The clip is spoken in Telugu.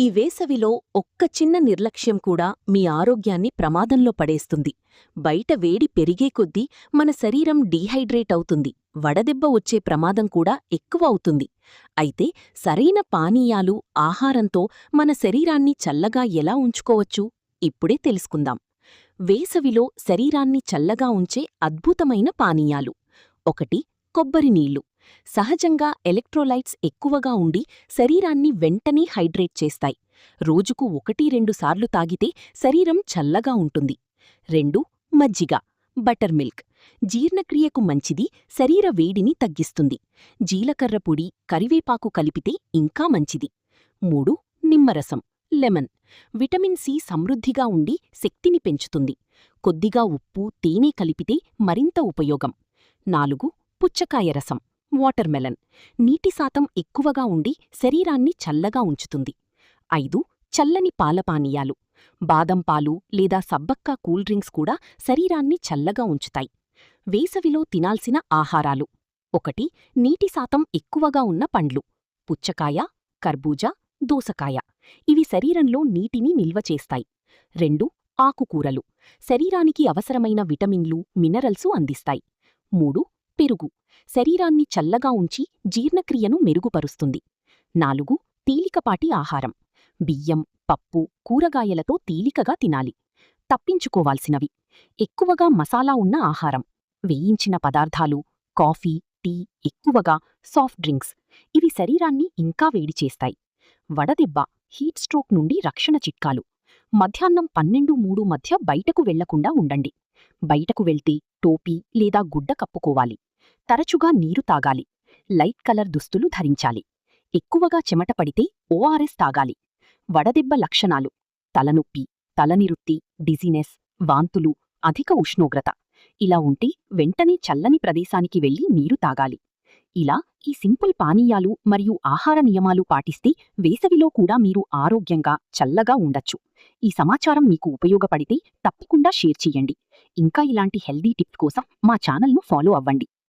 ఈ వేసవిలో ఒక్క చిన్న నిర్లక్ష్యం కూడా మీ ఆరోగ్యాన్ని ప్రమాదంలో పడేస్తుంది. బయట వేడి పెరిగే కొద్దీ మన శరీరం డీహైడ్రేట్ అవుతుంది, వడదెబ్బ వచ్చే ప్రమాదం కూడా ఎక్కువ అవుతుంది. అయితే సరైన పానీయాలు, ఆహారంతో మన శరీరాన్ని చల్లగా ఎలా ఉంచుకోవచ్చు? ఇప్పుడే తెలుసుకుందాం. వేసవిలో శరీరాన్ని చల్లగా ఉంచే అద్భుతమైన పానీయాలు. 1. కొబ్బరి నీళ్లు. సహజంగా ఎలక్ట్రోలైట్స్ ఎక్కువగా ఉండి శరీరాన్ని వెంటనే హైడ్రేట్ చేస్తాయి. రోజుకు 1-2 సార్లు తాగితే శరీరం చల్లగా ఉంటుంది. 2. మజ్జిగ, బటర్ మిల్క్. జీర్ణక్రియకు మంచిది, శరీర వేడిని తగ్గిస్తుంది. జీలకర్ర పొడి, కరివేపాకు కలిపితే ఇంకా మంచిది. 3. నిమ్మరసం, లెమన్. విటమిన్ సి సమృద్ధిగా ఉండి శక్తిని పెంచుతుంది. కొద్దిగా ఉప్పు, తేనె కలిపితే మరింత ఉపయోగం. 4. పుచ్చకాయ రసం, వాటర్మెలన్. నీటి శాతం ఎక్కువగా ఉండి శరీరాన్ని చల్లగా ఉంచుతుంది. 5. చల్లని పాలపానీయాలు. బాదం పాలు లేదా సబ్బక్క కూల్ డ్రింక్స్ కూడా శరీరాన్ని చల్లగా ఉంచుతాయి. వేసవిలో తినాల్సిన ఆహారాలు. 1. నీటి శాతం ఎక్కువగా ఉన్న పండ్లు. పుచ్చకాయ, కర్బూజా, దోసకాయ. ఇవి శరీరంలో నీటిని నిల్వ చేస్తాయి. 2. ఆకుకూరలు. శరీరానికి అవసరమైన విటమిన్లు, మినరల్సు అందిస్తాయి. 3. పెరుగు. శరీరాన్ని చల్లగా ఉంచి జీర్ణక్రియను మెరుగుపరుస్తుంది. 4. తేలికపాటి ఆహారం. బియ్యం, పప్పు, కూరగాయలతో తేలికగా తినాలి. తప్పించుకోవాల్సినవి: ఎక్కువగా మసాలా ఉన్న ఆహారం, వేయించిన పదార్థాలు, కాఫీ, టీ, ఎక్కువగా సాఫ్ట్ డ్రింక్స్. ఇవి శరీరాన్ని ఇంకా వేడి చేస్తాయి. వడదెబ్బ, హీట్ స్ట్రోక్ నుండి రక్షణ చిట్కాలు. మధ్యాహ్నం 12-3 మధ్య బయటకు వెళ్లకుండా ఉండండి. బయటకు వెళ్తే టోపీ లేదా గుడ్డ కప్పుకోవాలి. తరచుగా నీరు తాగాలి. లైట్ కలర్ దుస్తులు ధరించాలి. ఎక్కువగా చెమట పడితే ఓఆర్ఎస్ తాగాలి. వడదెబ్బ లక్షణాలు: తలనొప్పి, తలనిరుత్తి, డిజినెస్, వాంతులు, అధిక ఉష్ణోగ్రత. ఇలా ఉంటే వెంటనే చల్లని ప్రదేశానికి వెళ్లి నీరు తాగాలి. ఇలా ఈ సింపుల్ పానీయాలు మరియు ఆహార నియమాలు పాటిస్తే వేసవిలో కూడా మీరు ఆరోగ్యంగా, చల్లగా ఉండొచ్చు. ఈ సమాచారం మీకు ఉపయోగపడితే తప్పకుండా షేర్ చెయ్యండి. ఇంకా ఇలాంటి హెల్దీ టిప్స్ కోసం మా ఛానల్ను ఫాలో అవ్వండి.